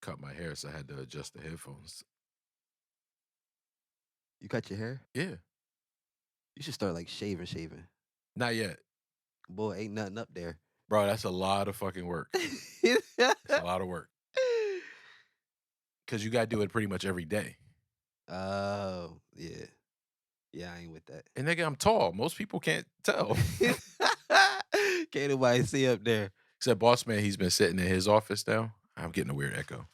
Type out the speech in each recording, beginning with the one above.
cut my hair, so I had to adjust the headphones. You cut your hair? Yeah, You should start like shaving. not yet, Boy, ain't nothing up there. bro. That's a lot of fucking work. It's a lot of work because you got to do it pretty much every day. Oh, yeah. Yeah, I ain't with that. And nigga, I'm tall. Most people can't tell. Can't nobody see up there. Except Boss Man, he's been sitting in his office now. I'm getting a weird echo.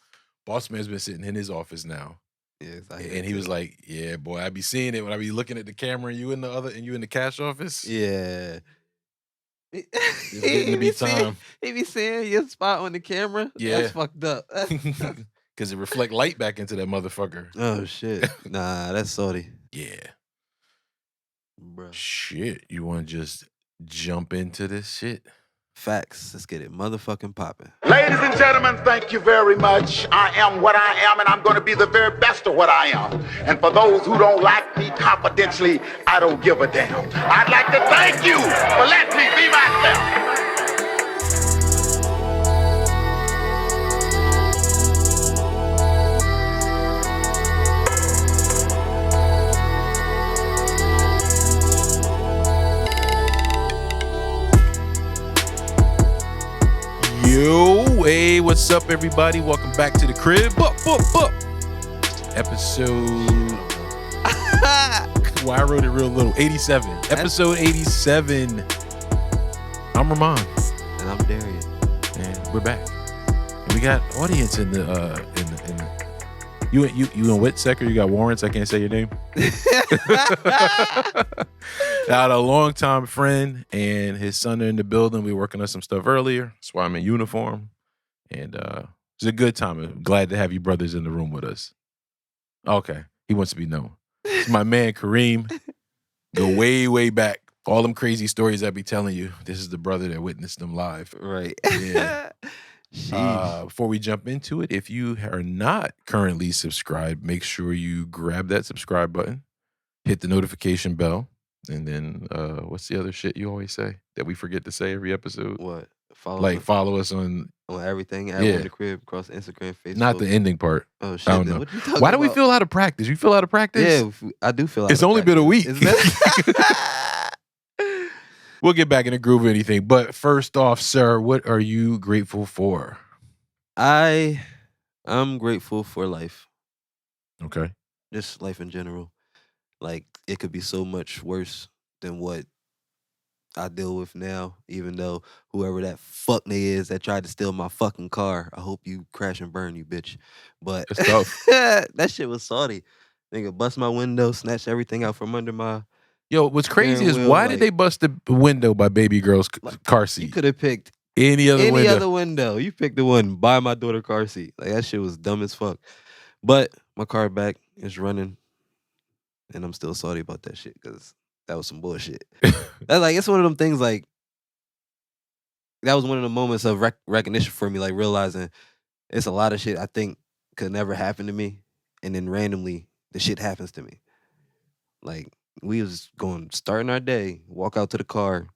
Boss Man's been sitting in his office now. Yes, And he was like, "Yeah, boy, I be seeing it when I be looking at the camera and you in the cash office. yeah. It's getting to be time. He be seeing your spot on the camera. Yeah. That's fucked up. Because it reflect light back into that motherfucker. Oh shit. Nah, that's salty. Yeah. Bruh. Shit. You want to just jump into this shit? Facts. Let's get it motherfucking popping. Ladies and gentlemen, thank you very much. I am what I am, and I'm going to be the very best of what I am. And for those who don't like me confidentially, I don't give a damn. I'd like to thank you for letting me be myself. Yo, hey, what's up, everybody? Welcome back to the crib. Episode. Well, I wrote it real little. 87. Episode 87. I'm Rahmonn. And I'm Darien. And we're back. And we got audience in the you in Whitsecker, you got warrants, I can't say your name. Got a long-time friend and his son are in the building. We were working on some stuff earlier. That's why I'm in uniform. And it's a good time. I'm glad to have you brothers in the room with us. Okay. He wants to be known. It's my man Kareem. Go way, way back. All them crazy stories I be telling you. This is the brother that witnessed them live. Right. Yeah. Before we jump into it, if you are not currently subscribed, make sure you grab that subscribe button, hit the notification bell, and then what's the other shit you always say that we forget to say every episode? What? Follow us on everything. Yeah. In the crib, across Instagram, Facebook. not the ending part. Oh shit! I don't know. What you talking Why do we about? feel out of practice? You feel out of practice? Yeah, I do feel. It's only been a week. We'll get back in the groove of anything. But first off, sir, what are you grateful for? I'm grateful for life. Okay. Just life in general. Like, it could be so much worse than what I deal with now, even though whoever that fuck nigga is that tried to steal my fucking car, I hope you crash and burn, you bitch. But It's tough. that shit was salty. Nigga bust my window, snatch everything out from under my... Yo, what's crazy is Steering why wheel, did they bust the window by baby girl's car You seat? could have picked Any other any window. other window. You picked the one by my daughter's car seat. Like, that shit was dumb as fuck. But my car back is running, and I'm still salty about that shit because that was some bullshit. That's like, it's one of them things, like, that was one of the moments of recognition for me, like realizing it's a lot of shit I think could never happen to me, and then randomly the shit happens to me. Like, we was starting our day, walk out to the car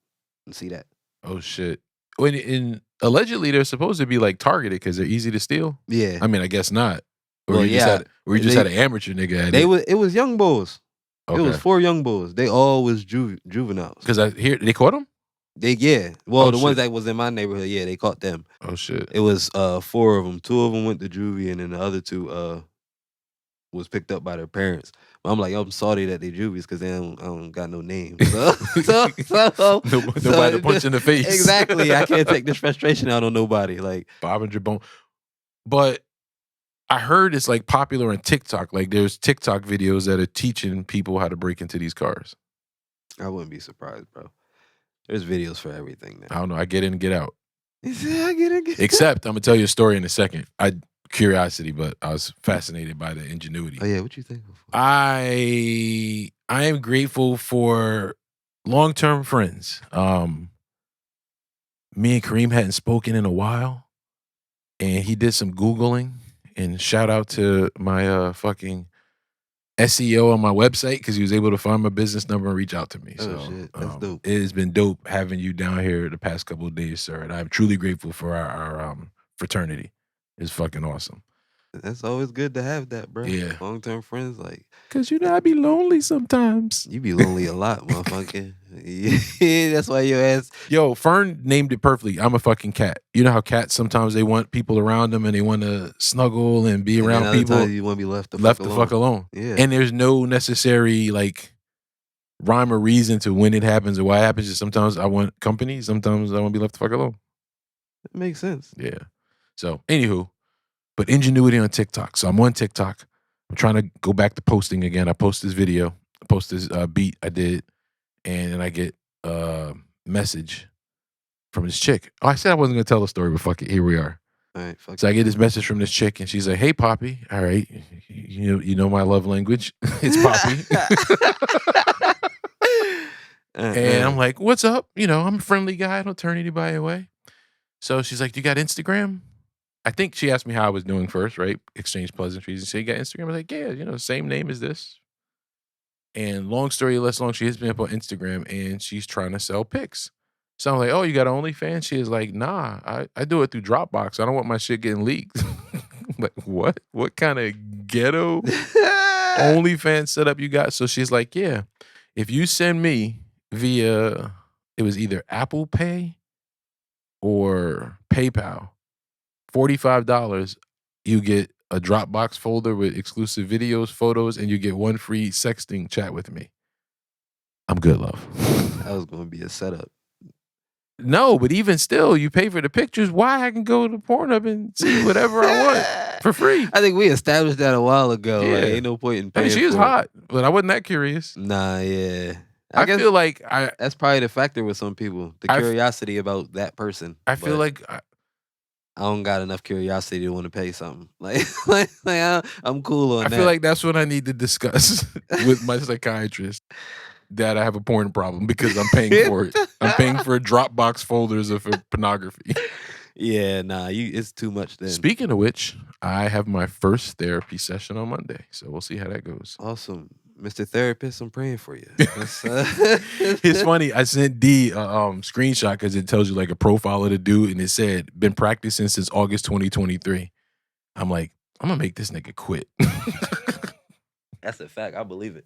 and see that. Oh shit. And allegedly they're supposed to be like targeted because they're easy to steal. Yeah. I mean, I guess not. Or Well, you yeah. just had an amateur nigga at it. It was young bulls. Okay. It was 4 young bulls. They all was juveniles. Because I hear they caught him? Well, Oh, the ones shit. that was in my neighborhood, yeah, they caught them. Oh shit. It was 4 of them. 2 of them went to juvie, and then the other 2 was picked up by their parents. But I'm like, I'm sorry that they juvies because I don't got no name. So Nobody to punch in the face. Exactly. I can't take this frustration out on nobody. Like, Bob and Jabone. But I heard it's like popular on TikTok. Like there's TikTok videos that are teaching people how to break into these cars. I wouldn't be surprised, bro. There's videos for everything I now. don't know. I get in and get out. I get it. Except I'm gonna tell you a story in a second. Curiosity, but I was fascinated by the ingenuity. Oh yeah, what you think? I am grateful for long-term friends. Me and Kareem hadn't spoken in a while, and he did some Googling. And shout out to my fucking SEO on my website because he was able to find my business number and reach out to me. Oh, So shit. That's dope. It has been dope having you down here the past couple of days, sir. And I'm truly grateful for our fraternity. It's fucking awesome. That's always good to have that, bro. Yeah. Long-term friends, like, Cause I be lonely sometimes. you be lonely a lot, motherfucker. Yeah, that's why your ass. Yo, Fern named it perfectly. I'm a fucking cat. You know how cats sometimes they want people around them and they want to snuggle and be And then around other people. times you want to be left the Fuck alone. Yeah. And there's no necessary like rhyme or reason to when it happens or why it happens. Just sometimes I want company. Sometimes I want to be left the fuck alone. It makes sense. Yeah. So, anywho, but ingenuity on TikTok. So I'm on TikTok. I'm trying to go back to posting again. I post this video. I post this beat I did, and then I get a message from this chick. Oh, I said I wasn't gonna tell the story, but fuck it. Here we are. All right, fuck So I get this message from this chick, and she's like, "Hey, Poppy. All right, you know my love language. It's Poppy." And I'm like, "What's up? You know, I'm a friendly guy. I don't turn anybody away." So she's like, "Do you got Instagram?" I think she asked me how I was doing first, right? Exchange pleasantries. And she got Instagram. I was like, "Yeah, you know, same name as this." And long story less long, she hits me up on Instagram and she's trying to sell pics. So I'm like, "Oh, you got OnlyFans?" She is like, "Nah, I do it through Dropbox. I don't want my shit getting leaked." I'm like, what? What kind of ghetto OnlyFans setup you got? So she's like, "Yeah, if you send me via, it was either Apple Pay or PayPal, $45, you get a Dropbox folder with exclusive videos, photos, and you get one free sexting chat with me." I'm good, love. That was gonna be a setup. No, but even still, you pay for the pictures. Why I can go to Pornhub and see whatever I want for free? I think we established that a while ago. Yeah. Like, ain't no point in I paying. mean, she is for it. hot, but I wasn't that curious. Nah, yeah. I guess feel like that's probably the factor with some people. The curiosity about that person. I feel like I don't got enough curiosity to want to pay something. Like I'm cool on that. I feel like that's what I need to discuss with my psychiatrist. That I have a porn problem because I'm paying for it. I'm paying for Dropbox folders of pornography. Yeah, nah, it's too much then. Speaking of which, I have my first therapy session on Monday, so we'll see how that goes. Awesome. Mr. Therapist, I'm praying for you. It's funny. I sent D a screenshot because it tells you like a profile of the dude, and it said, "Been practicing since August 2023. I'm like, I'm going to make this nigga quit. That's a fact. I believe it.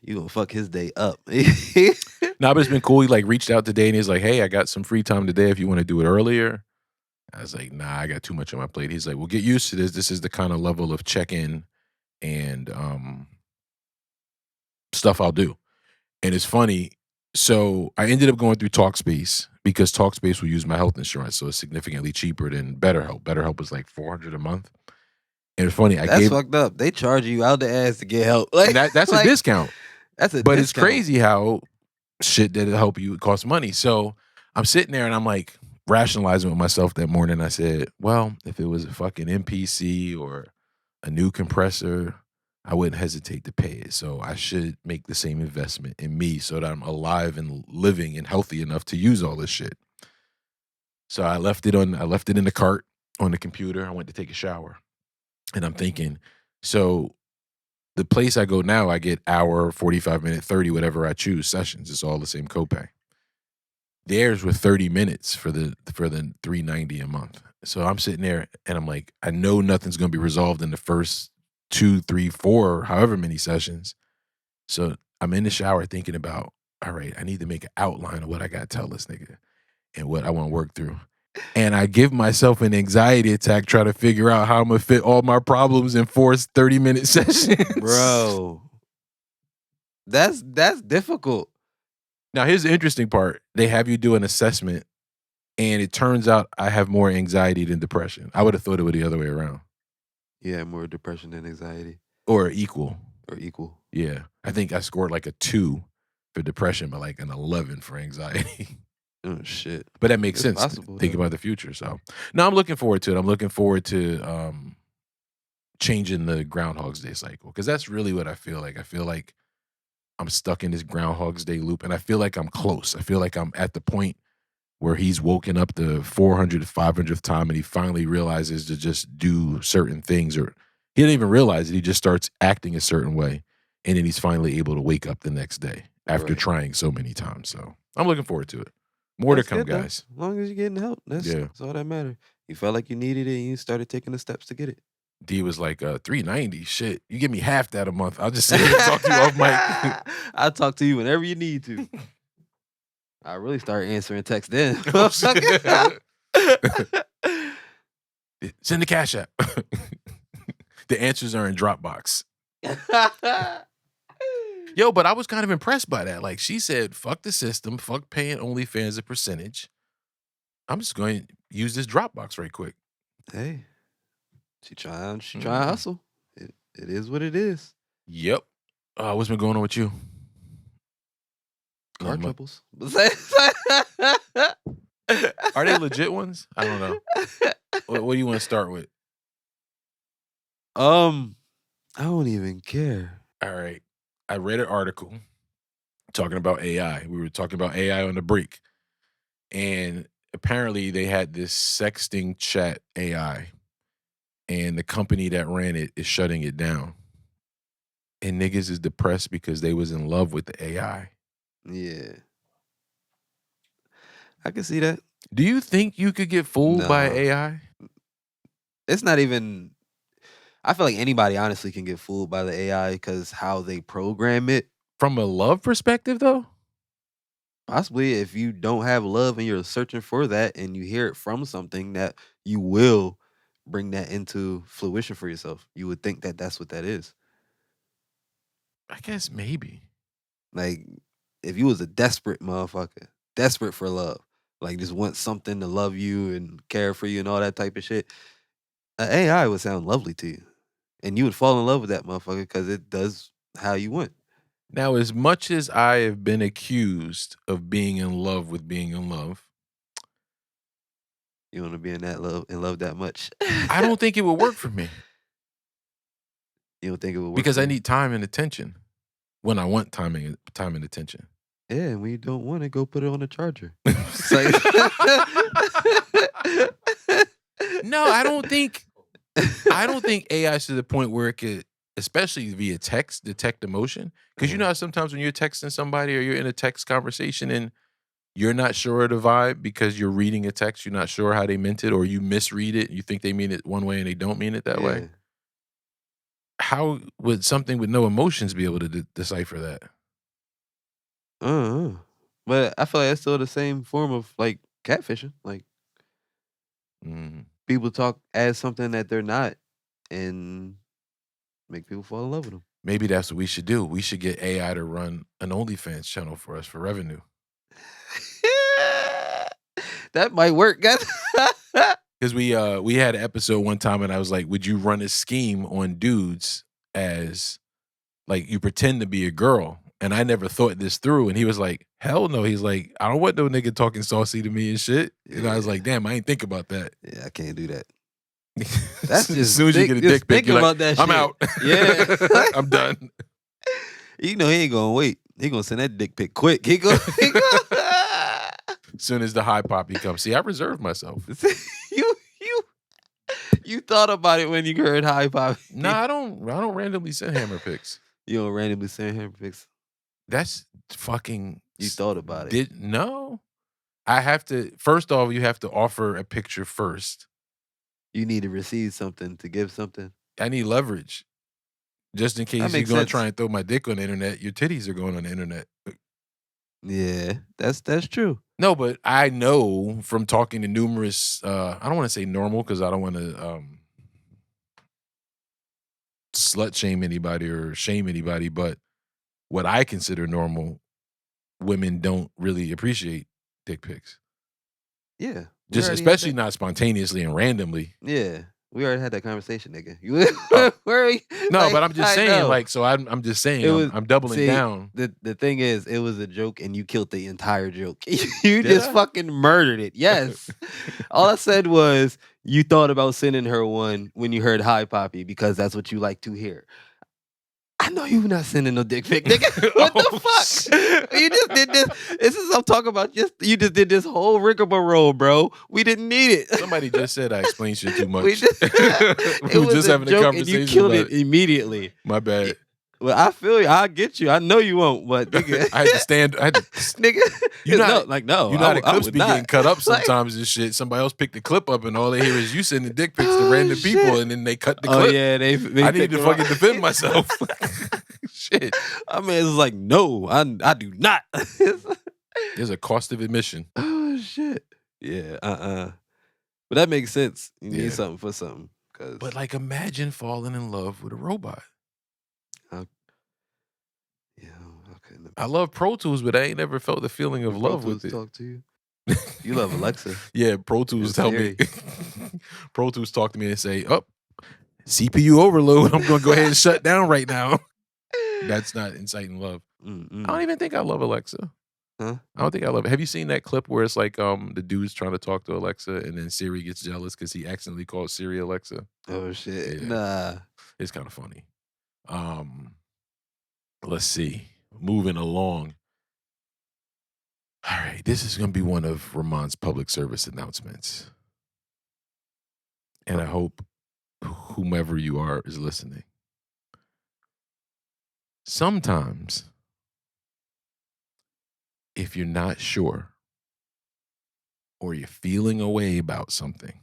You gonna fuck his day up. Nah, but it's been cool. He like reached out today and he's like, "Hey, I got some free time today if you want to do it earlier." I was like, "Nah, I got too much on my plate." He's like, "Well, get used to this. This is the kind of level of check-in and stuff I'll do." And it's funny. So I ended up going through Talkspace because Talkspace will use my health insurance, so it's significantly cheaper than BetterHelp. BetterHelp is like $400 a month. And it's funny. That's fucked up. They charge you out the ass to get help. Like that's like, a discount. That's a but discount. It's crazy how shit that'll help you costs money. So I'm sitting there and I'm like rationalizing with myself that morning. I said, well, if it was a fucking MPC or a new compressor, I wouldn't hesitate to pay it. So I should make the same investment in me so that I'm alive and living and healthy enough to use all this shit. So I left it in the cart on the computer. I went to take a shower. And I'm thinking, so the place I go now, I get hour, 45 minute, 30, whatever I choose sessions. It's all the same copay. Theirs were 30 minutes for the $390 a month. So I'm sitting there and I'm like, I know nothing's gonna be resolved in the first 2, 3, 4, however many sessions. So I'm in the shower thinking about, all right, I need to make an outline of what I gotta tell this nigga and what I want to work through. And I give myself an anxiety attack trying to figure out how I'm going to fit all my problems in 4 30-minute sessions. Bro, that's difficult. Now, here's the interesting part. They have you do an assessment, and it turns out I have more anxiety than depression. I would have thought it was the other way around. Yeah, more depression than anxiety. Or equal. Yeah. I think I scored like a 2 for depression, but like an 11 for anxiety. Oh, shit. But that makes sense. Possible, Think about the future. So, no, I'm looking forward to it. I'm looking forward to changing the Groundhog's Day cycle because that's really what I feel like. I feel like I'm stuck in this Groundhog's Day loop, and I feel like I'm close. I feel like I'm at the point where he's woken up the 400th, 500th time, and he finally realizes to just do certain things, or he didn't even realize it. He just starts acting a certain way, and then he's finally able to wake up the next day after trying so many times. So I'm looking forward to it. More to come, guys. As long as you're getting help, that's all that matters. You felt like you needed it and you started taking the steps to get it. D was like, $390. Shit, you give me half that a month. I'll just sit here and talk to you off mic. I'll talk to you whenever you need to. I really start answering text then. Oh, shit. Send the Cash App. The answers are in Dropbox. Yo, but I was kind of impressed by that. Like, she said, fuck the system, fuck paying OnlyFans a percentage. I'm just going to use this Dropbox right quick. Hey, she trying to hustle. It is what it is. Yep. What's been going on with you? Car troubles. Are they legit ones? I don't know. What do you want to start with? I don't even care. All right. I read an article talking about AI. We were talking about AI on the break. And apparently they had this sexting chat AI. And the company that ran it is shutting it down. And niggas is depressed because they was in love with the AI. Yeah. I can see that. Do you think you could get fooled by No. AI? It's not even... I feel like anybody honestly can get fooled by the AI because how they program it. From a love perspective, though? Possibly if you don't have love and you're searching for that and you hear it from something, that you will bring that into fruition for yourself. You would think that that's what that is. I guess maybe. Like, if you was a desperate motherfucker, desperate for love, like just want something to love you and care for you and all that type of shit, an AI would sound lovely to you. And you would fall in love with that motherfucker because it does how you want. Now, as much as I have been accused of being in love with being in love, you want to be in love that much. I don't think it would work for me. You don't think it would work? Because I need time and attention when I want time and attention. Yeah, and when you don't want it, go put it on the charger. No, I don't think AI is to the point where it could, especially via text, detect emotion. Because you know how sometimes when you're texting somebody or you're in a text conversation and you're not sure of the vibe because you're reading a text, you're not sure how they meant it, or you misread it, you think they mean it one way and they don't mean it that way. How would something with no emotions be able to decipher that? But I feel like it's still the same form of like catfishing. Like people talk as something that they're not and make people fall in love with them. Maybe that's what we should do. We should get AI to run an OnlyFans channel for us for revenue. That might work, guys. Because we had an episode one time and I was like, would you run a scheme on dudes as like you pretend to be a girl? And I never thought this through. And he was like, hell no. He's like, I don't want no nigga talking saucy to me and shit. And I was like, damn, I ain't think about that. Yeah, I can't do that. That's just as soon as you get a dick pic, you're like, that I'm shit. out. Yeah. I'm done. You know he ain't gonna wait. He gonna send that dick pic quick. He go. As soon as the high poppy comes. See, I reserved myself. You thought about it when you heard high poppy. Nah, I don't randomly send hammer pics. You don't randomly send hammer pics. That's fucking. You thought about it. No. I have to, first off, you have to offer a picture first. You need to receive something to give something. I need leverage. Just in case you're going to try and throw my dick on the internet, your titties are going on the internet. Yeah, that's true. No, but I know from talking to numerous, I don't want to say normal because I don't want to slut shame anybody or shame anybody, but what I consider normal, women don't really appreciate dick pics. Yeah. Just especially not spontaneously and randomly. Yeah. We already had that conversation, nigga. Where are you? No, like, but I'm just saying, like, so I'm just saying, I'm doubling down. The thing is, it was a joke and you killed the entire joke. You just fucking murdered it. Yes. All I said was you thought about sending her one when you heard Hi Poppy because that's what you like to hear. I know you're not sending no dick pic, nigga. What the fuck? You just did this. This is I'm talking about. You just did this whole rigmarole, bro. We didn't need it. Somebody just said I explained shit too much. We were just having a conversation. And you killed it immediately. My bad. Well, I feel you. I get you. I know you won't, but nigga, I had to stand. nigga, You know, no, like no. You know how the I clips would be not. getting cut up Like, sometimes and shit. Somebody else picked the clip up, and all they hear is you sending dick pics to random shit. people, and then they cut the oh clip. yeah, they I need picked to the fucking wrong- defend myself. Shit. I mean, it's like no, I do not. There's a cost of admission. Oh shit. Yeah. But that makes sense. You Yeah. need something for something. But like, imagine falling in love with a robot. Yeah, I couldn't. I love Pro Tools, but I ain't never felt the feeling of love with it. Talk to you. You love Alexa. Yeah, Pro Tools And tell me. Siri. Pro Tools talk to me and say, "Oh, CPU overload. I'm going to go ahead and shut down right now." That's not inciting love. I don't even think I love Alexa. Huh? I don't think I love it. Have you seen that clip where it's like the dude's trying to talk to Alexa and then Siri gets jealous because he accidentally called Siri Alexa? Oh shit. Yeah. Nah. It's kind of funny. Let's see. Moving along. All right, this is going to be one of Rahmonn's public service announcements. And I hope whomever you are is listening. Sometimes, if you're not sure or you're feeling a way about something,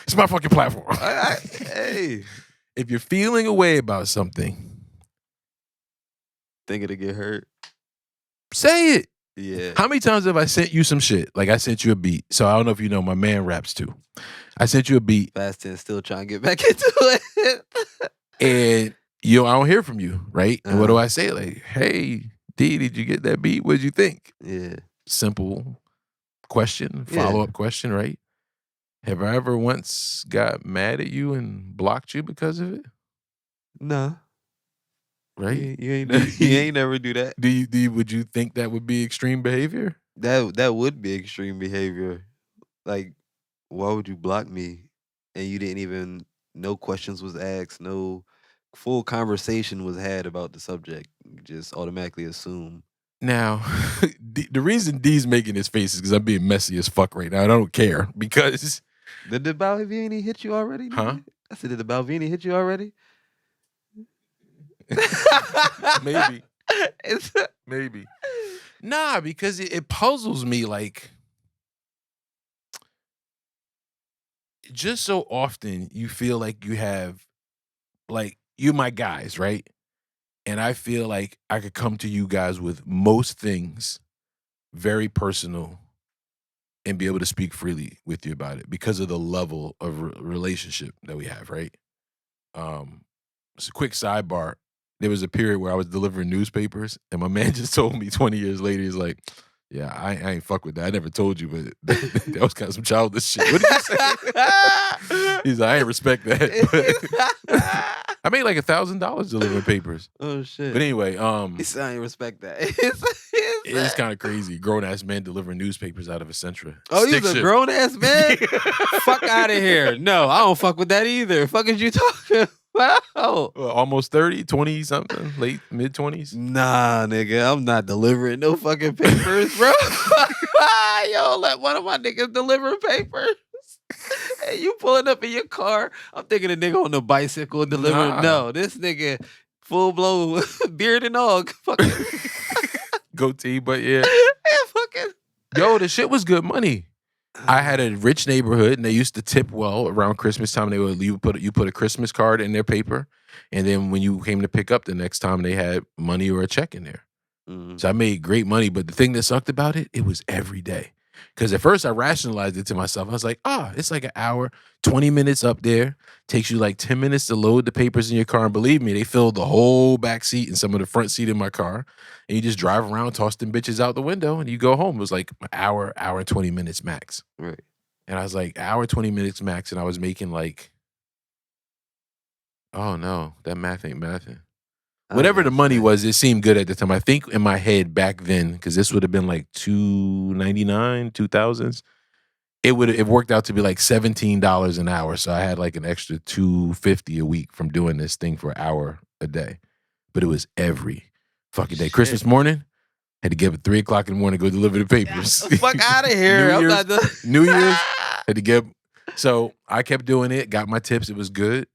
it's my fucking platform. Hey. If you're feeling a way about something, Think it'll get hurt. say it. Yeah. How many times have I sent you some shit? Like I sent you a beat. So I don't know if you know, my man raps too. I sent you a beat. Fast 10 still trying to get back into it. And I don't hear from you, right? And what do I say? Like, hey, D, did you get that beat? What'd you think? Yeah. Simple question, follow-up question, right? Have I ever once got mad at you and blocked you because of it? Nah. Right? You ain't never do that. Would you think that would be extreme behavior? That would be extreme behavior. Like, why would you block me and you didn't even, no questions was asked, no full conversation was had about the subject. You just automatically assume. Now, the reason D's making his face is because I'm being messy as fuck right now. I don't care because... Did the Balvini hit you already? Huh? I said, did the Balvini hit you already? Maybe. Maybe. Nah, because it puzzles me, like, just so often you feel like you have, like, you're my guys, right? And I feel like I could come to you guys with most things very personal and be able to speak freely with you about it because of the level of relationship that we have, right? It's a quick sidebar. There was a period where I was delivering newspapers, and my man just told me 20 years later, he's like, yeah, I ain't fuck with that. I never told you, but that was kind of some childish shit. What did you say? He's like, I ain't respect that. But I made like $1,000 delivering papers. Oh shit. But anyway, he said, I ain't respect that. it's kind of crazy. Grown ass man delivering newspapers out of a Sentra. Oh, Stick he's a shift. grown ass man? Fuck out of here. No, I don't fuck with that either. Fuck is you talking about? Well, almost 30, 20 something, late mid 20s. Nah, nigga, I'm not delivering no fucking papers, bro. Yo, let one of my niggas deliver papers. Hey, you pulling up in your car. I'm thinking a nigga on the bicycle delivering. Nah. No, this nigga full blow beard and all. Fucking Goatee, but yeah. fucking. Yo, the shit was good money. I had a rich neighborhood, and they used to tip well around Christmas time. You put a Christmas card in their paper, and then when you came to pick up the next time, they had money or a check in there. So I made great money. But the thing that sucked about it, it was every day. Because at first I rationalized it to myself. I was like, it's like an hour, 20 minutes up there. Takes you like 10 minutes to load the papers in your car. And believe me, they filled the whole back seat and some of the front seat in my car. And you just drive around, toss them bitches out the window, and you go home. It was like an hour and 20 minutes max. Right. And I was like, hour, 20 minutes max. And I was making like, oh no, that math ain't mathing. Whatever the money was, it seemed good at the time. I think in my head back then, because this would have been like $2.99, 2000s, it worked out to be like $17 an hour. So I had like an extra $2.50 a week from doing this thing for an hour a day. But it was every fucking day. Shit. Christmas morning, had to get up at 3 o'clock in the morning to go deliver the papers. Fuck out of here. I'm not New Year's, had to get up. So I kept doing it, got my tips. It was good.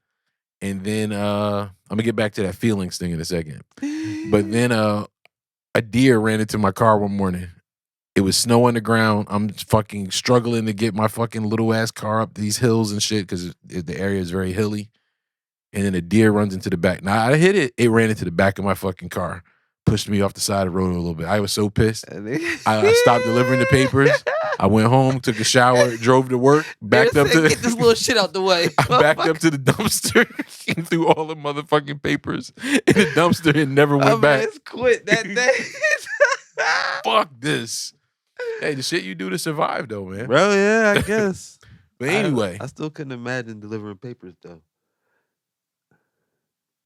And then I'm gonna get back to that feelings thing in a second. But then a deer ran into my car one morning. It was snow on the ground. I'm fucking struggling to get my fucking little ass car up these hills and shit because the area is very hilly. And then a deer runs into the back. Now I hit it. It ran into the back of my fucking car, pushed me off the side of the road a little bit. I was so pissed. I stopped delivering the papers. I went home, took a shower, drove to work, backed up to get this little shit out the way. I backed up to the dumpster and threw all the motherfucking papers in the dumpster and never went back. Quit that day. Fuck this. Hey, the shit you do to survive though, man. Bro, yeah, I guess. But anyway, I still couldn't imagine delivering papers though.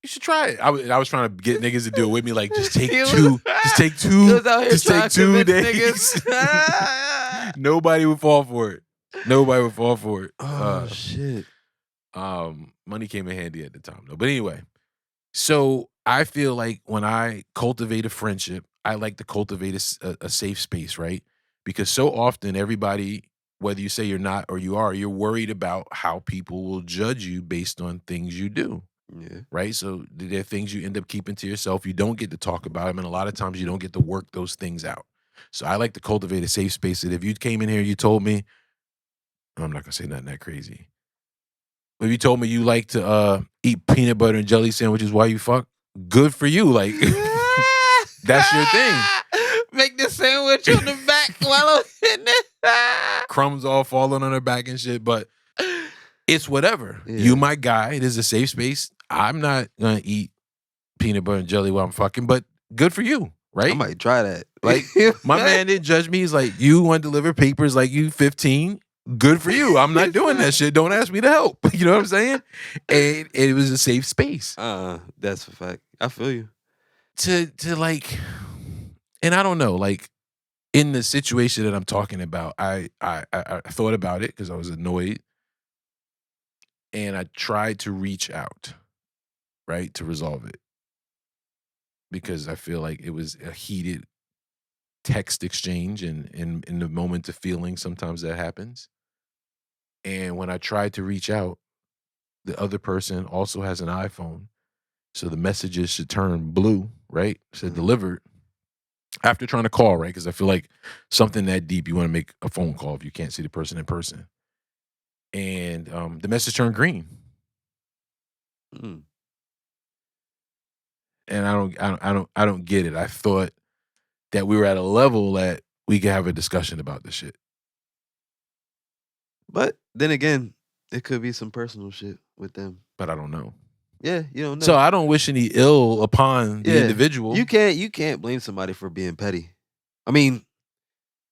you should try it. I was trying to get niggas to do it with me, like just take He was- two. Just take He two. was out here Just trying take to 2 convince days. niggas. Nobody would fall for it. Nobody would fall for it. Oh shit. Money came in handy at the time though. But anyway, so I feel like when I cultivate a friendship, I like to cultivate a safe space, right? Because so often everybody, whether you say you're not or you are, you're worried about how people will judge you based on things you do. Yeah. Right? So there are things you end up keeping to yourself. You don't get to talk about them. And a lot of times you don't get to work those things out. So I like to cultivate a safe space that if you came in here and you told me, I'm not going to say nothing that crazy. If you told me you like to eat peanut butter and jelly sandwiches while you fuck, good for you. Like, that's your thing. Make the sandwich on the back while I'm hitting it. Crumbs all falling on her back and shit. But it's whatever. Yeah. You my guy. It is a safe space. I'm not going to eat peanut butter and jelly while I'm fucking, but good for you, right? I might try that. Like, my man didn't judge me. He's like, you want to deliver papers like you 15? Good for you. I'm not doing that shit. Don't ask me to help. You know what I'm saying? And it was a safe space. That's a fact. I feel you. To like, and I don't know, like in the situation that I'm talking about, I thought about it because I was annoyed. And I tried to reach out, right, to resolve it. Because I feel like it was a heated text exchange, and in the moment of feeling, sometimes that happens. And when I tried to reach out, the other person also has an iPhone. So the messages should turn blue, right? Said delivered. After trying to call, right? Because I feel like something that deep, you want to make a phone call if you can't see the person in person. And the message turned green. Mm. And I don't get it. I thought that we were at a level that we could have a discussion about this shit. But then again, it could be some personal shit with them. But I don't know. Yeah, you don't know. So I don't wish any ill upon the individual. You can't blame somebody for being petty. I mean,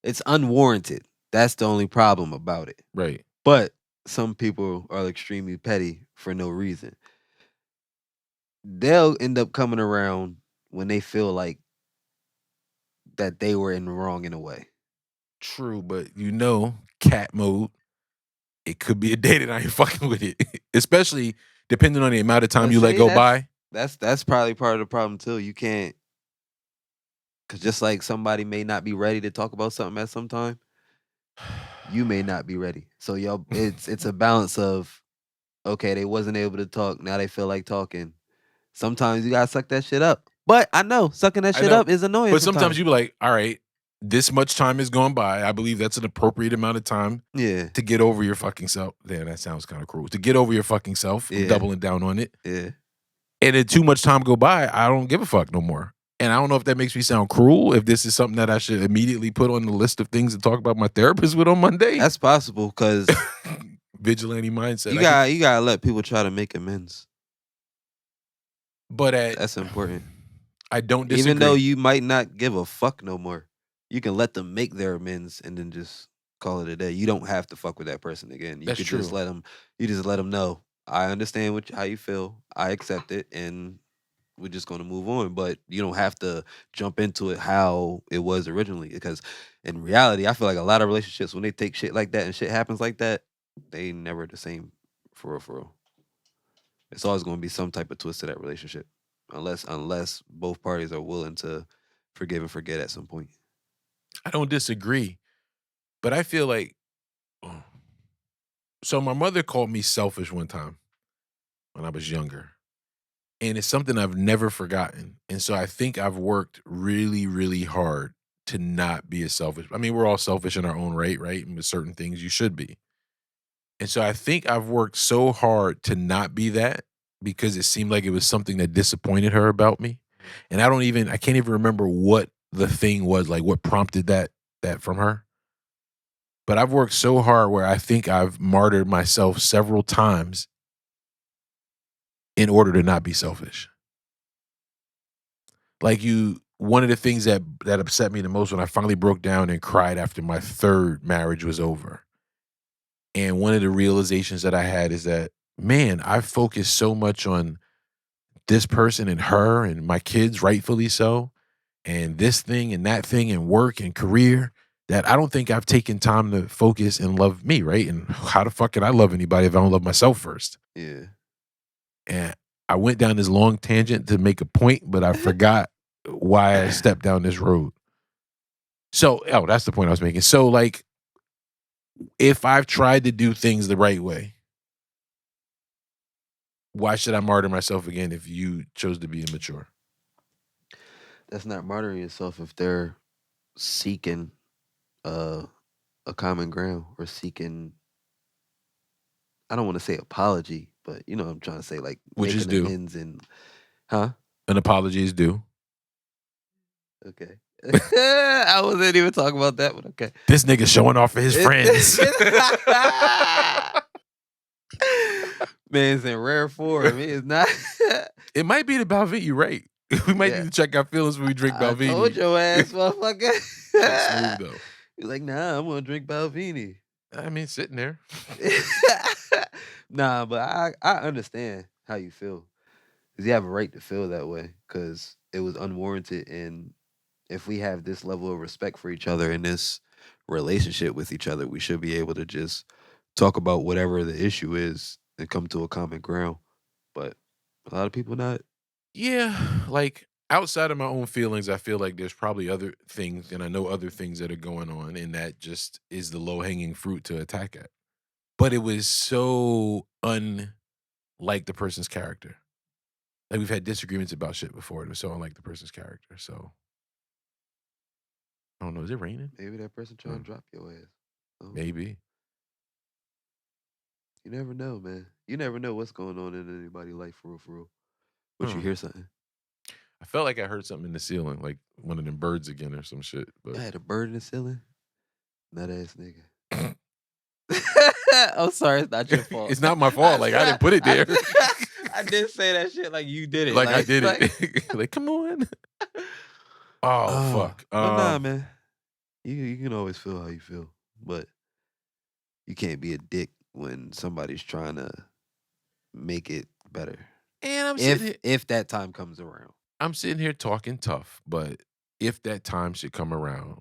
it's unwarranted. That's the only problem about it. Right. But some people are extremely petty for no reason. They'll end up coming around when they feel like that they were in the wrong in a way. True, but cat mode, it could be a day that I ain't fucking with it. Especially depending on the amount of time you let go by. That's probably part of the problem too. You can't, because just like somebody may not be ready to talk about something at some time, you may not be ready. So it's a balance of, okay, they wasn't able to talk, now they feel like talking. Sometimes you gotta suck that shit up. But I know sucking that shit up is annoying. But sometimes you be like, all right, this much time has gone by. I believe that's an appropriate amount of time to get over your fucking self. Damn, that sounds kind of cruel. To get over your fucking self. I'm doubling down on it. Yeah. And then too much time go by, I don't give a fuck no more. And I don't know if that makes me sound cruel, if this is something that I should immediately put on the list of things to talk about my therapist with on Monday. That's possible, because vigilante mindset. You gotta let people try to make amends. But that's important. I don't disagree. Even though you might not give a fuck no more, you can let them make their amends and then just call it a day. You don't have to fuck with that person again. You That's could true. just let them. You just let them know, I understand how you feel. I accept it, and we're just gonna move on. But you don't have to jump into it how it was originally, because in reality, I feel like a lot of relationships, when they take shit like that and shit happens like that, they never the same for real, for real. It's always going to be some type of twist to that relationship, unless both parties are willing to forgive and forget at some point. I don't disagree, but I feel like, so my mother called me selfish one time. when I was younger. And it's something I've never forgotten. And so I think I've worked really, really hard to not be as selfish. I mean, we're all selfish in our own right? And with certain things you should be. And so I think I've worked so hard to not be that because it seemed like it was something that disappointed her about me. And I can't even remember what the thing was, like what prompted that from her. But I've worked so hard where I think I've martyred myself several times in order to not be selfish. Like one of the things that upset me the most when I finally broke down and cried after my third marriage was over. And one of the realizations that I had is that, man, I focused so much on this person and her and my kids, rightfully so, and this thing and that thing and work and career that I don't think I've taken time to focus and love me, right? And how the fuck can I love anybody if I don't love myself first? Yeah. And I went down this long tangent to make a point, but I forgot why I stepped down this road. So, that's the point I was making. So, like, if I've tried to do things the right way, why should I martyr myself again if you chose to be immature? That's not martyring yourself if they're seeking a common ground or seeking, I don't want to say apology, but you know what I'm trying to say, like Which is making due. amends and, huh? An apology is due. Okay. I wasn't even talking about that, but okay. This nigga showing off for his friends. Man's in rare form. It's not. It might be the Balvenie, you're right. We might need to check our feelings when we drink Balvenie. I told your ass, motherfucker. Smooth though. You're like, nah, I'm gonna drink Balvenie. I mean, sitting there. Nah, but I understand how you feel. Because you have a right to feel that way. Because it was unwarranted. And if we have this level of respect for each other in this relationship with each other, we should be able to just talk about whatever the issue is and come to a common ground. But a lot of people not. Yeah, like outside of my own feelings, I feel like there's probably other things, and I know other things that are going on, and that just is the low-hanging fruit to attack at. But it was so unlike the person's character. Like we've had disagreements about shit before. It was so unlike the person's character. So I don't know. Is it raining? Maybe that person trying to drop your ass. Oh. Maybe. You never know, man. You never know what's going on in anybody's life for real. But you hear something. I felt like I heard something in the ceiling, like one of them birds again or some shit. But I had a bird in the ceiling. Nut ass nigga. I'm sorry, it's not your fault. It's not my fault. Like I didn't put it there. I did say that shit like you did it. Like I did it. Like come on. Oh fuck. But nah, man. You can always feel how you feel, but you can't be a dick when somebody's trying to make it better. And I'm if that time comes around. I'm sitting here talking tough, but if that time should come around,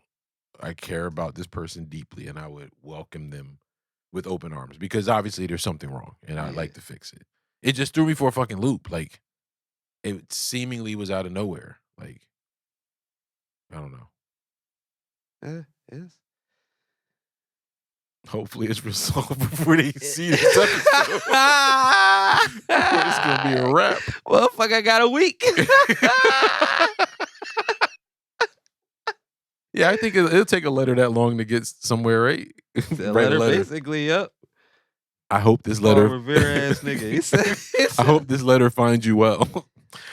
I care about this person deeply and I would welcome them with open arms because obviously there's something wrong and I'd like to fix it. It just threw me for a fucking loop. Like it seemingly was out of nowhere. Like, I don't know. Yes. Hopefully it's resolved before they see this episode. It's going to be a wrap. Well, fuck, I got a week. Yeah, I think it'll take a letter that long to get somewhere, right? That letter, basically, yep. I hope this letter. Rivera ass nigga. He said, I hope this letter finds you well.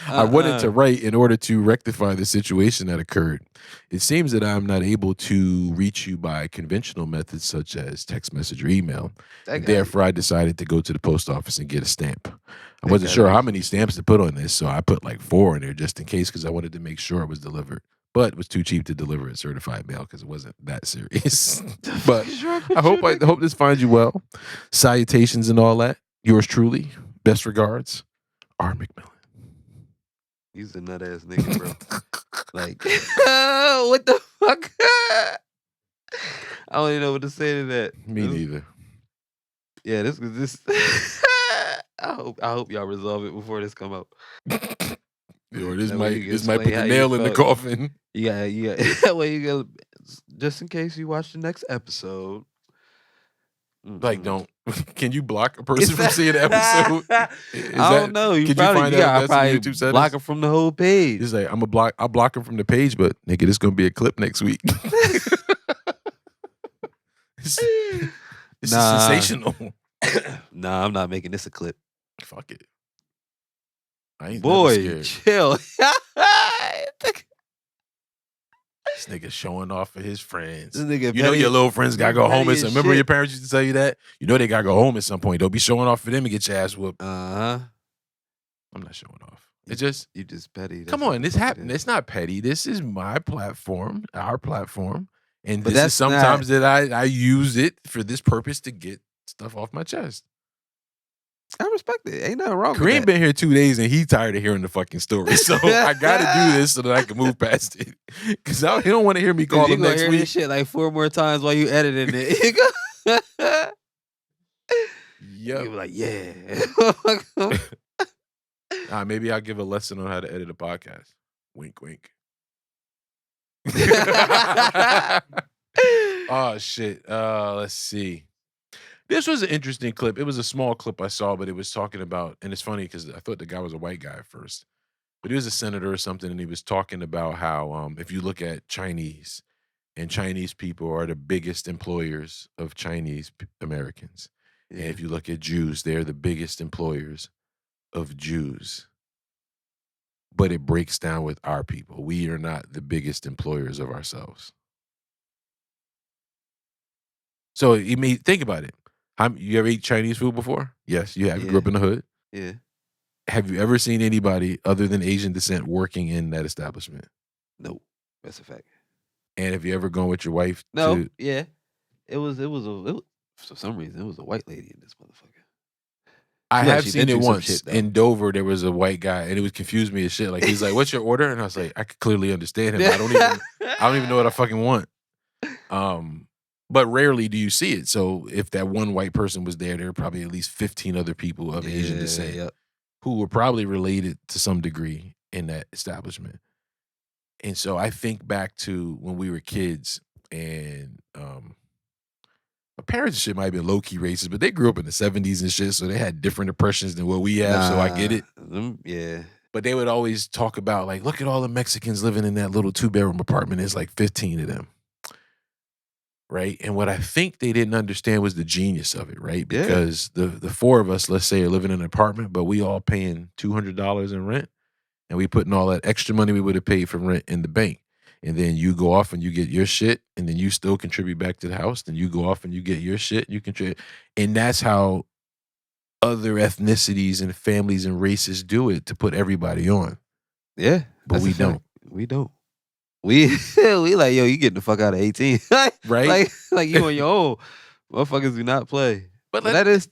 I wanted to write in order to rectify the situation that occurred. It seems that I'm not able to reach you by conventional methods such as text message or email. Therefore, I decided to go to the post office and get a stamp. I wasn't sure how many stamps to put on this, so I put like 4 in there just in case because I wanted to make sure it was delivered. But it was too cheap to deliver it certified mail because it wasn't that serious. But I hope this finds you well. Salutations and all that. Yours truly. Best regards, R. McMillan. He's a nut ass nigga, bro. Like, what the fuck? I don't even know what to say to that. Me neither. Yeah, this. I hope y'all resolve it before this come out. Or this might put the nail in the coffin. Yeah. That way you go. Just in case you watch the next episode. Like, don't Can you block a person from seeing the episode? I don't know. Could you find out if that's in YouTube settings? Block him from the whole page. He's like, I'll block him from the page, but nigga, this gonna be a clip next week. It's sensational. Nah, I'm not making this a clip. Fuck it. I ain't Boy, never scared. chill. This nigga showing off for his friends. This nigga You know your little friends gotta go home. Remember shit. your parents used to tell you that? You know they gotta go home at some point. Don't be showing off for them and get your ass whooped. Uh-huh. I'm not showing off. It's just You just petty. come on, this happened. It's not petty. This is my platform, our platform. And But this is that's sometimes that I use it for this purpose to get stuff off my chest. I respect it. Ain't nothing wrong with Kareem that. been here 2 days and he tired of hearing the fucking story. So I gotta do this so that I can move past it. Cause he don't want to hear me call him next hear week. this shit like 4 more times while you editing it. Yep. You be like, yeah. Maybe I'll give a lesson on how to edit a podcast. Wink, wink. Oh shit. Let's see. This was an interesting clip. It was a small clip I saw, but it was talking about, and it's funny because I thought the guy was a white guy at first, but he was a senator or something, and he was talking about how if you look at Chinese, and Chinese people are the biggest employers of Chinese Americans. Yeah. And if you look at Jews, they're the biggest employers of Jews. But it breaks down with our people. We are not the biggest employers of ourselves. So you may think about it. You ever eat Chinese food before? Yes, you have. You grew up in the hood. Yeah. Have you ever seen anybody other than Asian descent working in that establishment? Nope. That's a fact. And have you ever gone with your wife? No. Yeah. It was for some reason it was a white lady in this motherfucker. I She have actually seen been it through some once shit, though. in Dover. There was a white guy, and it would confuse me as shit. Like he's like, "What's your order?" And I was like, "I could clearly understand him. I don't even know what I fucking want." But rarely do you see it. So if that one white person was there were probably at least 15 other people of Asian descent who were probably related to some degree in that establishment. And so I think back to when we were kids, and my parents and shit might have been low-key racist, but they grew up in the 70s and shit, so they had different impressions than what we have, so I get it. Yeah. But they would always talk about, like, look at all the Mexicans living in that little 2-bedroom apartment. There's like 15 of them. Right? And what I think they didn't understand was the genius of it, right? Because the 4 of us, let's say, are living in an apartment, but we all paying $200 in rent, and we putting all that extra money we would have paid for rent in the bank. And then you go off and you get your shit, and then you still contribute back to the house. Then you go off and you get your shit, you contribute. And that's how other ethnicities and families and races do it, to put everybody on. Yeah. But we don't. We don't. We like, yo, you getting the fuck out of 18. Right? Like you on your own. Motherfuckers do not play. But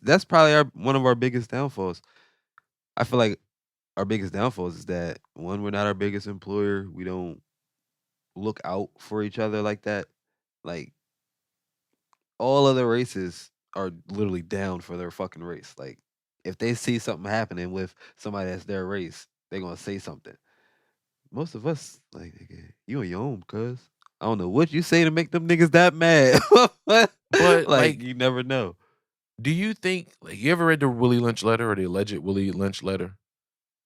that's probably one of our biggest downfalls. I feel like our biggest downfalls is that, one, we're not our biggest employer. We don't look out for each other like that. Like, all other races are literally down for their fucking race. Like, if they see something happening with somebody that's their race, they're gonna say something. Most of us, like, nigga, you on your own, cuz. I don't know what you say to make them niggas that mad. But like, you never know. Do you think, like, you ever read the Willie Lynch letter, or the alleged Willie Lynch letter?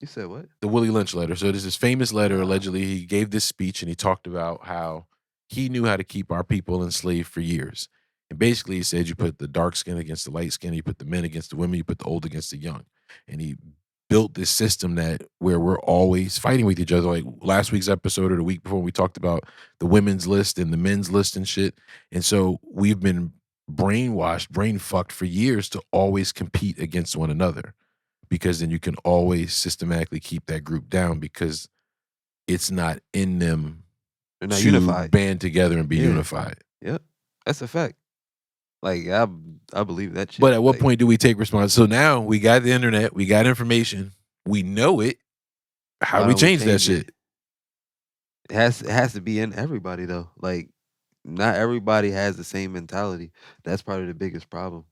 You said what? The Willie Lynch letter. So there's this famous letter, allegedly. He gave this speech and he talked about how he knew how to keep our people enslaved for years. And basically he said you put the dark skin against the light skin, you put the men against the women, you put the old against the young. And he built this system where we're always fighting with each other. Like last week's episode or the week before, we talked about the women's list and the men's list and shit. And so we've been brainwashed, brain fucked for years to always compete against one another, because then you can always systematically keep that group down, because it's not in them They're not to unified. band together and be unified. Yep. That's a fact. Like, I believe that shit. But at what point do we take responsibility? So now we got the internet, we got information, we know it. How do we change that shit? It has to be in everybody, though. Like, not everybody has the same mentality. That's probably the biggest problem.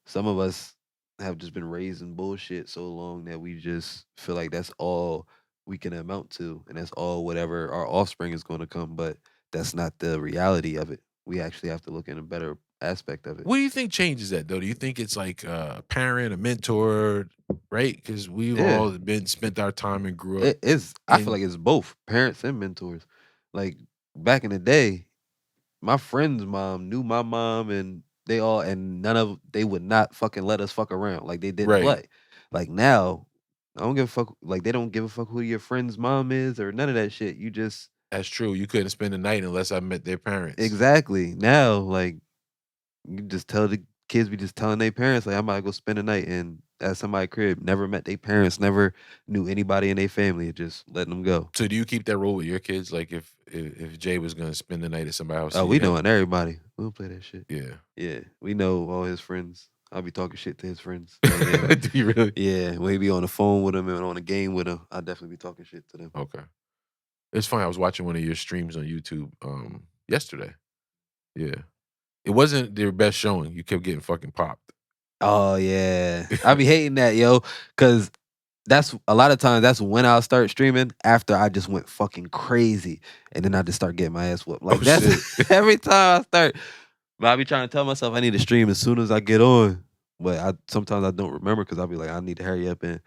Some of us have just been raised in bullshit so long that we just feel like that's all we can amount to, and that's all whatever our offspring is going to come. But that's not the reality of it. We actually have to look in a better aspect of it. What do you think changes that though? Do you think it's like a parent, a mentor, right? Because we've Yeah. all spent our time and grew up. I feel And like it's both parents and mentors. Like back in the day, my friend's mom knew my mom, and they would not fucking let us fuck around. Like they didn't right, play. Like now, I don't give a fuck. Like they don't give a fuck who your friend's mom is or none of that shit. You just that's true. You couldn't spend the night unless I met their parents. exactly now, like you just tell the kids be just telling their parents like I'm about to go spend the night and at somebody's crib. Never met their parents. Never knew anybody in their family. Just letting them go. So do you keep that rule with your kids? Like if Jay was gonna spend the night at somebody's house, Oh, you we have, knowing everybody. We'll play that shit. yeah. Yeah, we know all his friends. I'll be talking shit to his friends. Like, Do you really? yeah, when he be on the phone with him and on a game with him, I'll definitely be talking shit to them. Okay. It's funny. I was watching one of your streams on YouTube yesterday. Yeah. It wasn't their best showing. You kept getting fucking popped. Oh yeah, I be hating that, yo, because that's a lot of times that's when I'll start streaming after I just went fucking crazy, and then I just start getting my ass whooped. Like Oh, that's every time I start. But I be trying to tell myself I need to stream as soon as I get on, but sometimes I don't remember because I'll be like I need to hurry up and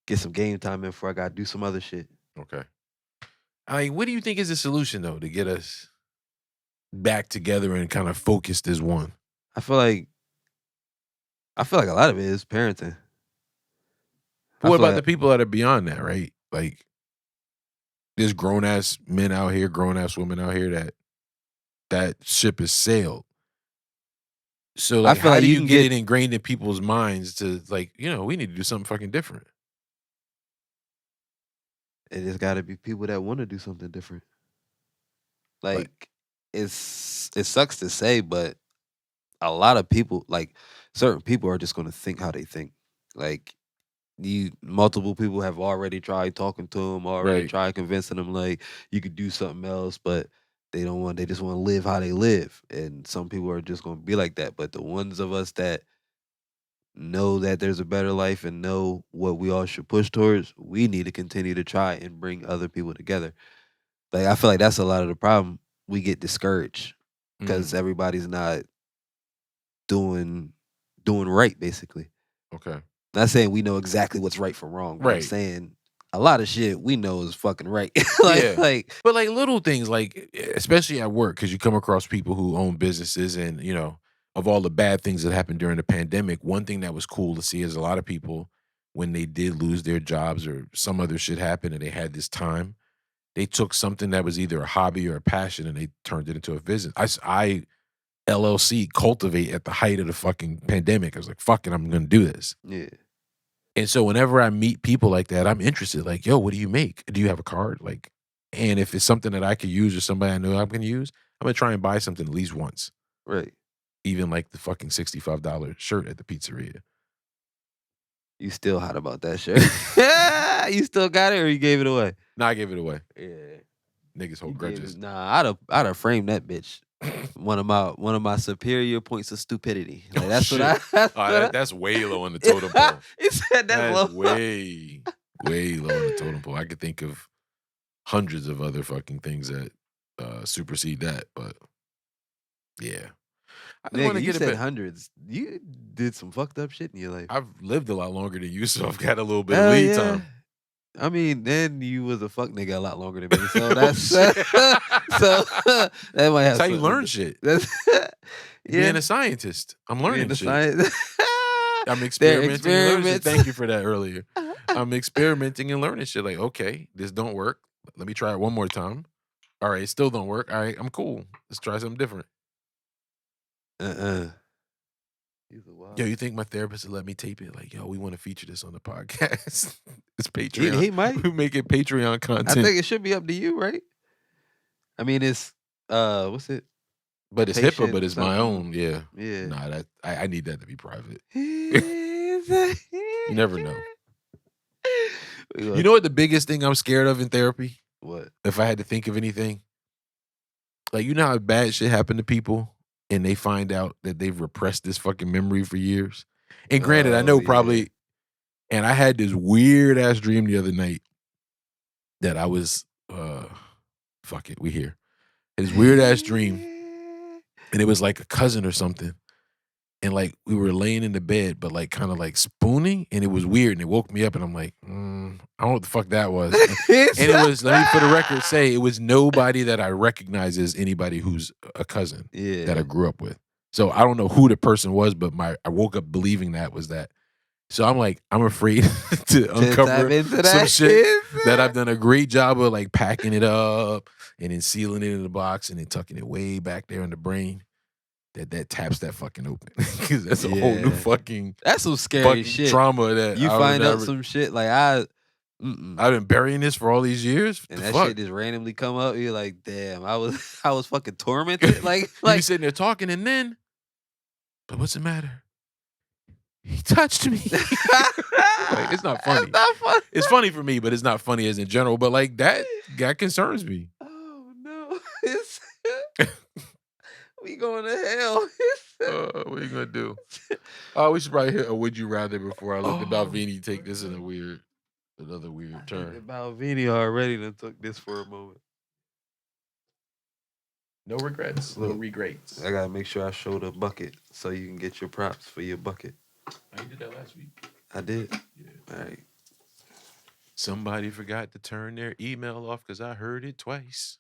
get some game time in before I gotta do some other shit. Okay. What do you think is the solution though to get us back together and kind of focused as one? I feel like a lot of it is parenting. But what feel about the like- people that are beyond that, right? Like there's grown ass men out here, grown ass women out here that ship has sailed. So like, feel how like do you you can get get- it ingrained in people's minds to like, we need to do something fucking different? It just got to be people that want to do something different. Like it sucks to say, but a lot of people, like certain people, are just going to think how they think. Like multiple people have already tried talking to them, already Right. tried convincing them like you could do something else, but they don't want. They just want to live how they live, and some people are just going to be like that. But the ones of us that know that there's a better life and know what we all should push towards, we need to continue to try and bring other people together. Like I feel like that's a lot of the problem. We get discouraged because everybody's not doing right, basically. Okay. Not saying we know exactly what's right from wrong, but I'm Right. saying a lot of shit we know is fucking right. Yeah. But like little things, like especially at work, because you come across people who own businesses, and of all the bad things that happened during the pandemic, one thing that was cool to see is a lot of people, when they did lose their jobs or some other shit happened and they had this time, they took something that was either a hobby or a passion and they turned it into a business. I LLC cultivate at the height of the fucking pandemic. I was like, fuck it, I'm gonna do this. yeah, And so whenever I meet people like that, I'm interested. Like, yo, what do you make? Do you have a card? Like, and if it's something that I could use or somebody I know I'm gonna use, I'm gonna try and buy something at least once. right. Even like the fucking $65 shirt at the pizzeria. You still hot about that shirt? You still got it, or you gave it away? No, I gave it away. Yeah, Niggas hold you gave grudges. it- Nah, I'd have framed that bitch. One of my superior points of stupidity. Like, that's Shit. what I. That's way low on the totem pole. He said that's low. way, way low on the totem pole. I could think of hundreds of other fucking things that supersede that, but yeah. I just want Nigga, to you get a said bit. hundreds. You did some fucked up shit in your life. I've lived a lot longer than you, so I've got a little bit of lead time. I mean, then you was a fuck nigga a lot longer than me, so Oh, that's shit. so that might have. That's how you something learn to- shit. That's Being a scientist, I'm learning being a shit. science. I'm They're experimenting and learning shit. experiments. Thank you for that earlier. I'm experimenting and learning shit. Like, okay, this don't work. Let me try it one more time. All right, it still don't work. All right, I'm cool. Let's try something different. He's a wild. Yo, you think my therapist would let me tape it? Like, yo, we want to feature this on the podcast. It's Patreon. He might. We make it Patreon content. I think it should be up to you, right? I mean, it's what's it? but it's patient HIPAA, but it's my something. own. Yeah. Yeah. Nah, that I need that to be private. You never know. You know what the biggest thing I'm scared of in therapy? what? If I had to think of anything, like, you know how bad shit happened to people and they find out that they've repressed this fucking memory for years. And granted, I Oh, know yeah. probably, and I had this weird ass dream the other night that I was, fuck it, we here. This weird ass dream and it was like a cousin or something. And like we were laying in the bed, but like kind of like spooning, and it was weird, and it woke me up, and I'm like, I don't know what the fuck that was. And it was, let me for the record say, it was nobody that I recognize as anybody who's a cousin that I grew up with. So I don't know who the person was, but I woke up believing that was that. So I'm like, I'm afraid to uncover some shit that I've done a great job of like packing it up and then sealing it in the box and then tucking it way back there in the brain. That taps that fucking open. Because that's a whole new fucking that's some scary shit. Trauma that you find out some shit like I've been burying this for all these years. And that shit just randomly come up. You're like, damn, I was fucking tormented. like you sitting there talking and then, but what's the matter? He touched me. Like, it's not funny. It's not funny. It's funny for me, but it's not funny as in general. But like that concerns me. Oh no. We going to hell. What are you gonna do? We should probably hit a would you rather before I let the Balvenie take this in another weird turn. The Balvenie already done took this for a moment. No regrets. No regrets. I gotta make sure I show the bucket so you can get your props for your bucket. You did that last week. I did? Yeah. All right. Somebody forgot to turn their email off because I heard it twice.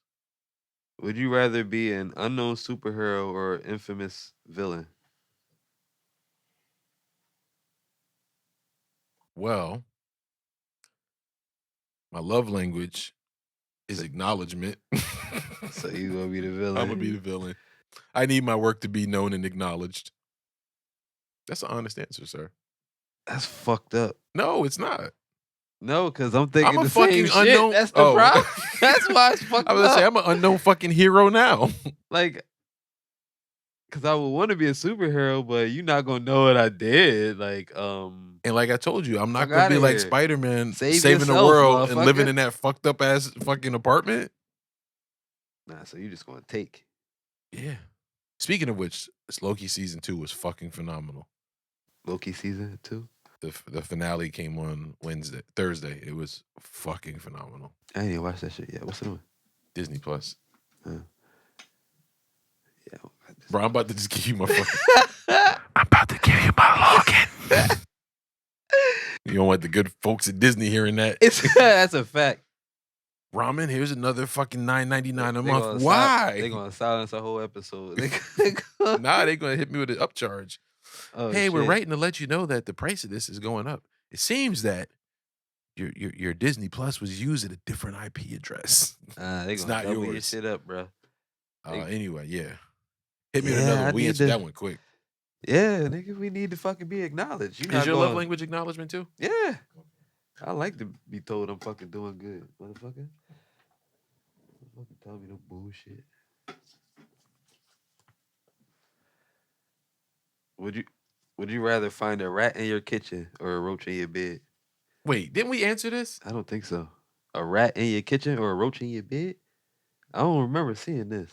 Would you rather be an unknown superhero or an infamous villain? Well, my love language is acknowledgement. So you gonna be the villain? I'm gonna be the villain. I need my work to be known and acknowledged. That's an honest answer, sir. That's fucked up. No, it's not. No, because I'm thinking I'm a the fucking same unknown. Shit. That's the problem. That's why it's fucked up. I was gonna say I'm an unknown fucking hero now. Like, because I would want to be a superhero, but you're not gonna know what I did. Like, and like I told you, I'm not gonna be like Spider-Man saving the world and living in that fucked up ass fucking apartment. Nah, so you just gonna take. Yeah. Speaking of which, Loki season 2 was fucking phenomenal. Loki season 2? The finale came on Thursday. It was fucking phenomenal. I ain't even watched that shit yet. What's it on? Disney Plus. Yeah. Bro, I'm about to just give you my fucking. I'm about to give you my login. You don't want the good folks at Disney hearing that. That's a fact. Rahmonn, here's another fucking $9.99 a month. Why? They're gonna silence a whole episode. Nah, they're gonna hit me with an upcharge. Oh, hey, shit. we're writing to let you know that the price of this is going up. It seems that your Disney Plus was used at a different IP address. They it's gonna not double yours. your shit up, bro. Anyway, yeah. Hit me with another one. We answered that one quick. Yeah, nigga, we need to fucking be acknowledged. Is your love language acknowledgement too? Yeah. I like to be told I'm fucking doing good, motherfucker. Fucking tell me no bullshit. Would you rather find a rat in your kitchen or a roach in your bed? Wait, didn't we answer this? I don't think so. A rat in your kitchen or a roach in your bed? I don't remember seeing this.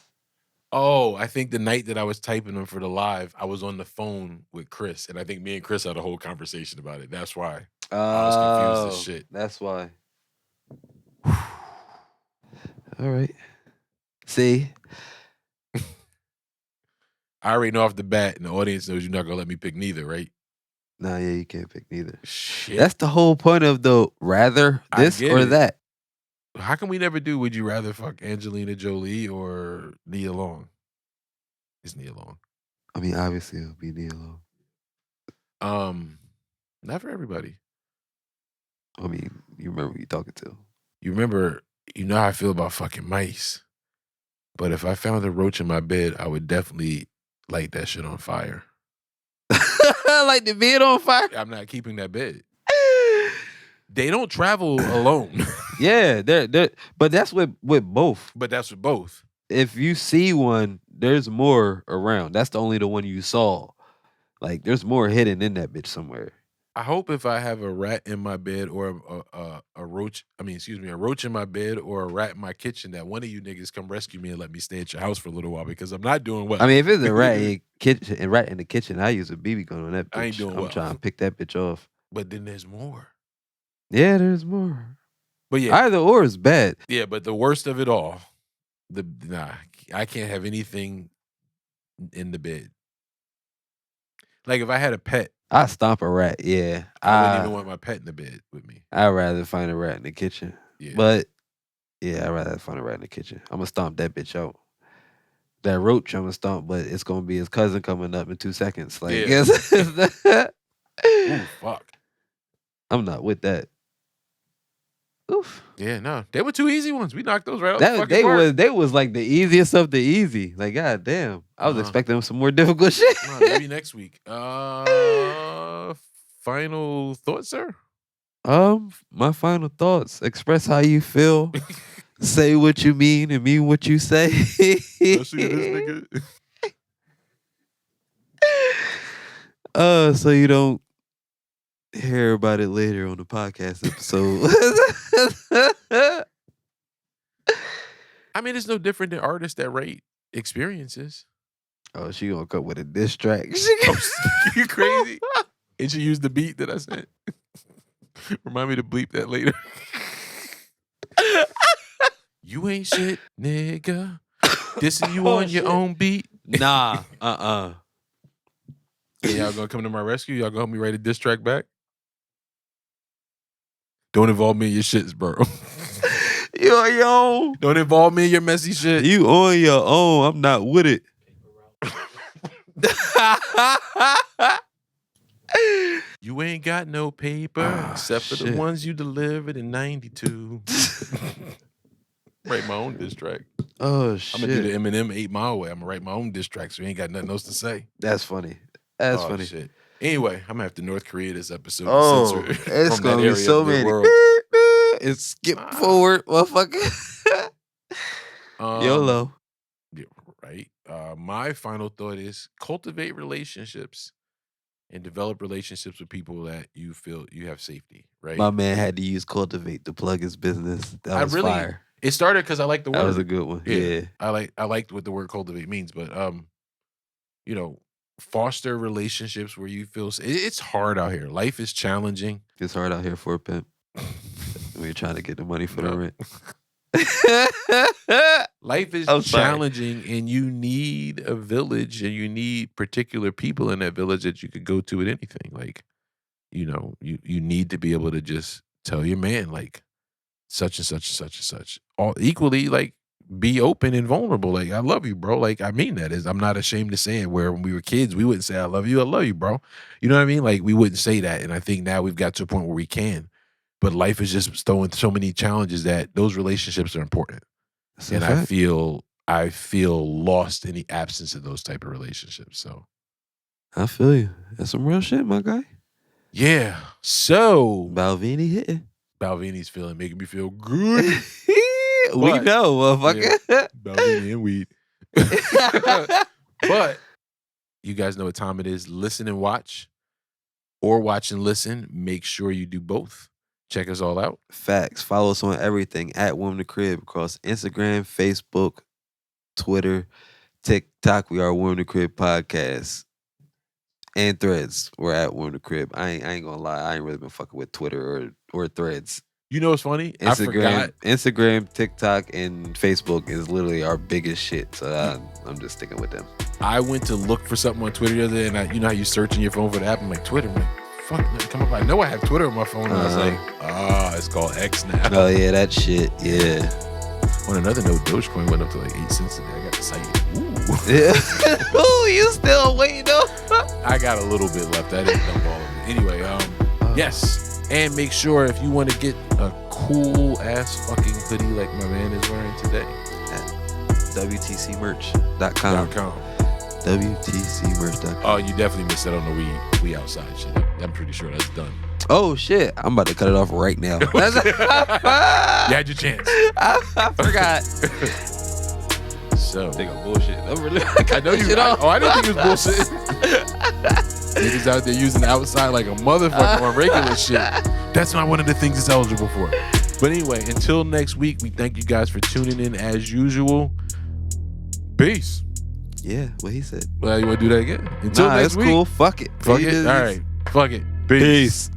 Oh, I think the night that I was typing them for the live, I was on the phone with Chris, and I think me and Chris had a whole conversation about it. That's why I was confused as shit. That's why. All right. See? I already know off the bat, and the audience knows you're not gonna let me pick neither, right? Nah, yeah, you can't pick neither. Shit. That's the whole point of the rather this or that. How come we never do would you rather fuck Angelina Jolie or Nia Long? It's Nia Long. I mean, obviously it'll be Nia Long. Not for everybody. I mean, you remember who you're talking to. You remember, you know how I feel about fucking mice. But if I found a roach in my bed, I would definitely light that shit on fire. Like the bed on fire? I'm not keeping that bed. They don't travel alone. Yeah, they're but that's with both. But that's with both. If you see one, there's more around. That's the one you saw. Like there's more hidden in that bitch somewhere. I hope if I have a rat in my bed or a roach in my bed or a rat in my kitchen, that one of you niggas come rescue me and let me stay at your house for a little while because I'm not doing well. I mean, if it's a rat in the kitchen, I use a BB gun on that bitch. I ain't doing well. I'm trying to pick that bitch off. But then there's more. Yeah, there's more. But yeah, either or is bad. Yeah, but the worst of it all, I can't have anything in the bed. Like if I had a pet, I stomp a rat. Yeah, I wouldn't even want my pet in the bed with me. I'd rather find a rat in the kitchen. Yeah. But yeah, I'd rather find a rat in the kitchen. I'm gonna stomp that bitch out. That roach, I'm gonna stomp, but it's gonna be his cousin coming up in 2 seconds. Like, Yeah. yes. Ooh, fuck. I'm not with that. Oof. Yeah, no. They were 2 easy ones. We knocked those right out the fucking They park. was like the easiest of the easy. Like, god damn. I was expecting some more difficult shit. Nah, maybe next week. Final thoughts, sir? My final thoughts. Express how you feel. Say what you mean and mean what you say. Especially this nigga. So you don't hear about it later on the podcast episode. I mean, it's no different than artists that rate experiences. Oh, she gonna come with a diss track. You crazy? And she used the beat that I sent. Remind me to bleep that later. You ain't shit, nigga. Dissing you on your own beat. Nah. Yeah, y'all gonna come to my rescue? Y'all gonna help me write a diss track back? Don't involve me in your shits, bro. You on your own. Don't involve me in your messy shit. You on your own. I'm not with it. You ain't got no paper except for the ones you delivered in 92. Write my own diss track. Oh, shit. I'm gonna do the Eminem 8 Mile Away. I'm gonna write my own diss track so you ain't got nothing else to say. That's funny. That's funny. Shit. Anyway, I'm gonna have to North Korea this episode. Oh, it's gonna be so many. It's skip forward, motherfucker. YOLO. Yeah, right. My final thought is cultivate relationships and develop relationships with people that you feel you have safety. Right. My man had to use cultivate to plug his business. That was fire. It started because I like the word. That was a good one. Yeah. I liked what the word cultivate means, but you know, foster relationships where you feel it's hard out here. Life is challenging. It's hard out here for a pimp. We're trying to get the money for the rent. Life is challenging, and you need a village, and you need particular people in that village that you could go to with anything. Like, you know, you need to be able to just tell your man, like, such and such and such and such. All equally, like, be open and vulnerable. Like, I love you, bro. Like, I mean that. I'm not ashamed to say it. Where when we were kids, we wouldn't say I love you, bro. You know what I mean? Like, we wouldn't say that. And I think now we've got to a point where we can. But life is just throwing so many challenges that those relationships are important. And I feel lost in the absence of those type of relationships. So I feel you. That's some real shit, my guy. Yeah. So Balvenie hitting. Balveni's making me feel good. We know, motherfucker. Yeah, Balvenie and weed. But you guys know what time it is. Listen and watch, or watch and listen. Make sure you do both. Check us all out. Facts. Follow us on everything at Warm the Crib across Instagram, Facebook, Twitter, TikTok. We are Warm the Crib Podcast. And Threads. We're at Warm the Crib. I ain't gonna lie. I ain't really been fucking with Twitter or Threads. You know what's funny? I forgot. Instagram, TikTok, and Facebook is literally our biggest shit. So I'm just sticking with them. I went to look for something on Twitter the other day, and you know how you search in your phone for the app? I'm like, Twitter? I'm like, fuck, come up. I know I have Twitter on my phone. And I was like, it's called X now. Oh, yeah, that shit. Yeah. On another note, Dogecoin went up to like 8 cents today. I got excited. Ooh. Yeah. Ooh, you still waiting though? I got a little bit left. I didn't dump all of it. Anyway, yes. And make sure if you want to get a cool ass fucking hoodie like my man is wearing today. At WTCmerch.com. WTCmerch.com. Oh, you definitely missed that on the We Outside shit. I'm pretty sure that's done. Oh, shit. I'm about to cut it off right now. You had your chance. I forgot. So. They got bullshit. I know you. I didn't think it was bullshit. Niggas out there using the outside like a motherfucker on regular shit. That's not one of the things it's eligible for. But anyway, until next week, we thank you guys for tuning in as usual. Peace. Yeah, what he said. Well, you want to do that again? Until next week. Cool. Fuck it. Fuck it. All right. Fuck it. Peace.